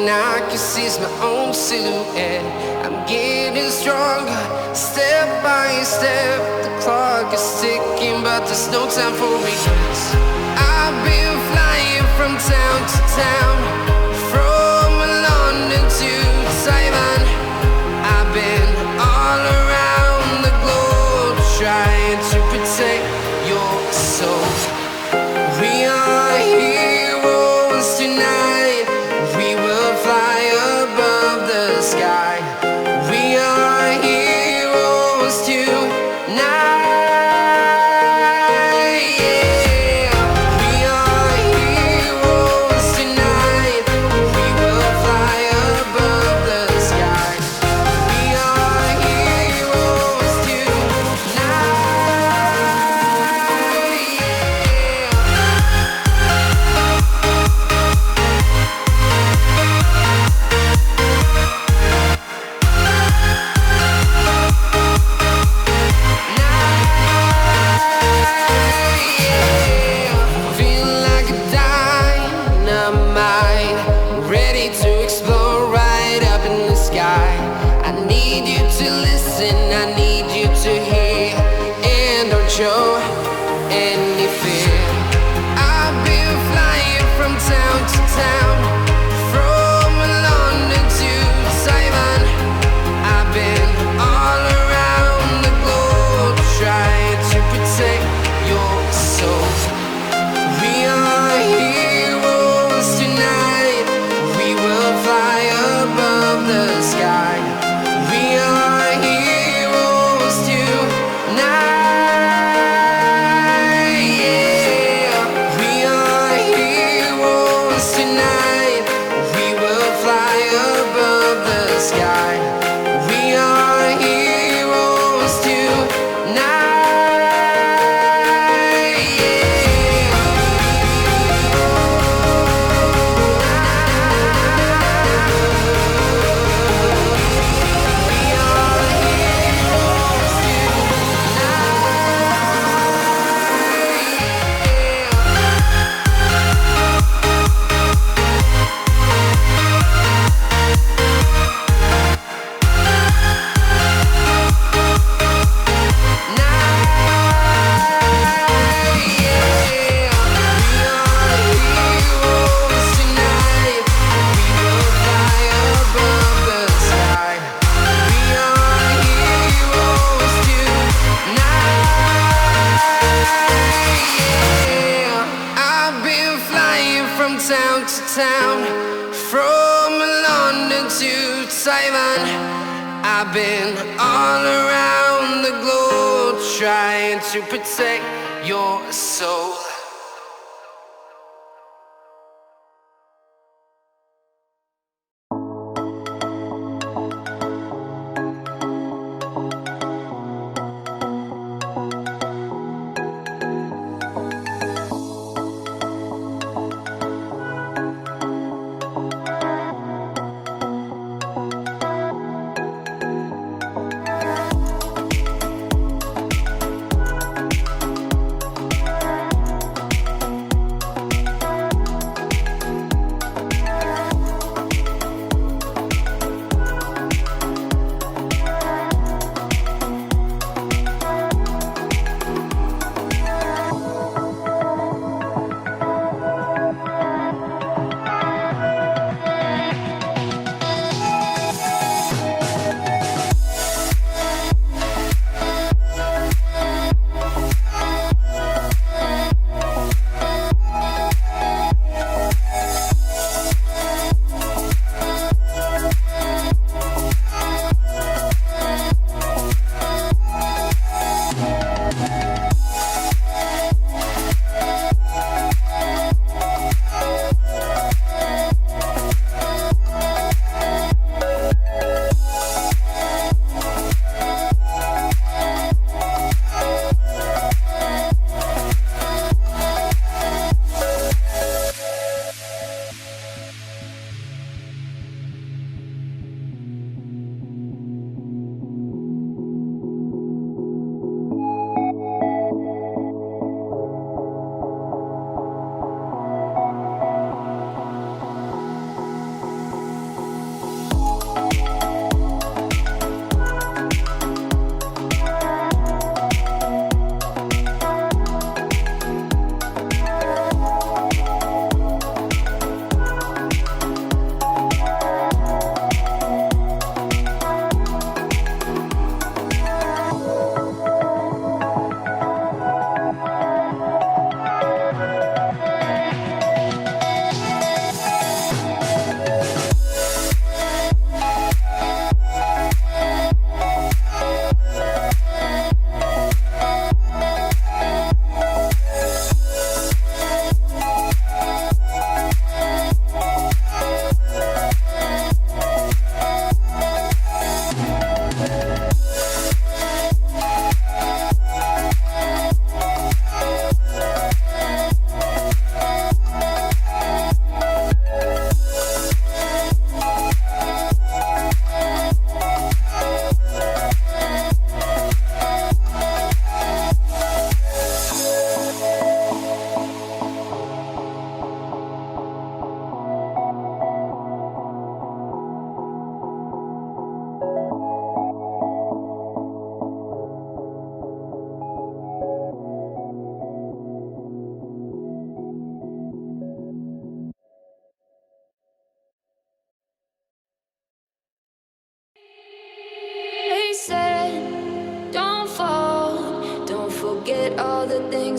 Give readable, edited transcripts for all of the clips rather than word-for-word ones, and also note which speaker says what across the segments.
Speaker 1: and I can seize my own silhouette. I'm getting stronger, step by step. The clock is ticking, but there's no time for regrets. I've been flying from town to town, from London to Taiwan. I've been all around the globe, trying to protect your soul. We are heroes tonight. We will fly above the sky. We are heroes tonight. Yeah. We are heroes tonight. We will fly above the sky. We are heroes tonight. Feel like a dynamite, ready to explode right up in the sky. I need you to listen, I need you to hear, and don't show any fear. I've been flying from town to town, from London to Taiwan. I've been all around the globe, trying to protect your soul. We are heroes tonight. We will fly above the sky. We are heroes tonight. Yeah. We are heroes tonight. We will fly above the sky. We are heroes tonight. I've been flying from town to town, from London to Taiwan. I've been all around the globe, trying to protect your soul.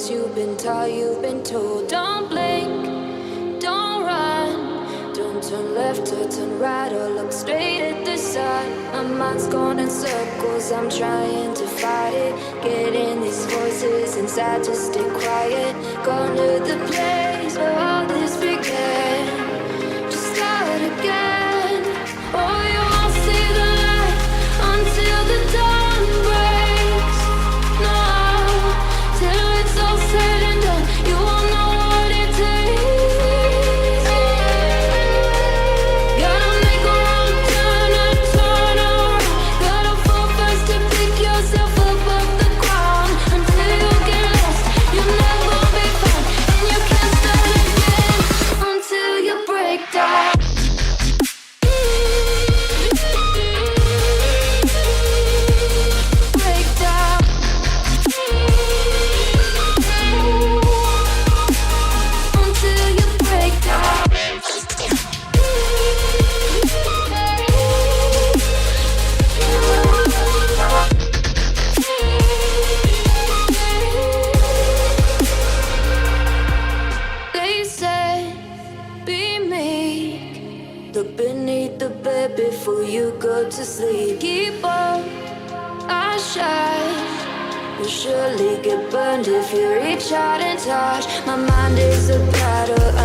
Speaker 2: ways you've been taught, you've been told. Don't blink, don't run, don't turn left or turn right or look straight at the sun. My mind's going in circles, I'm trying to fight it. Getting these voices inside to stay quiet. Gone to the place where all this began. Just start again. Oh, you won't see the light until the dawn breaks. No, till it's all said and done, you won't know what it takes. Gotta make a wrong turn and turn around. Gotta fall fast to pick yourself up off the ground. Until you get lost, you'll never be found. And you can't start again until you break down. Break down. Until you break down. They said, be meek. Look beneath the bed before you go to sleep. Keep on, I shine. You'll surely get burned if you reach out and touch. My mind is a battle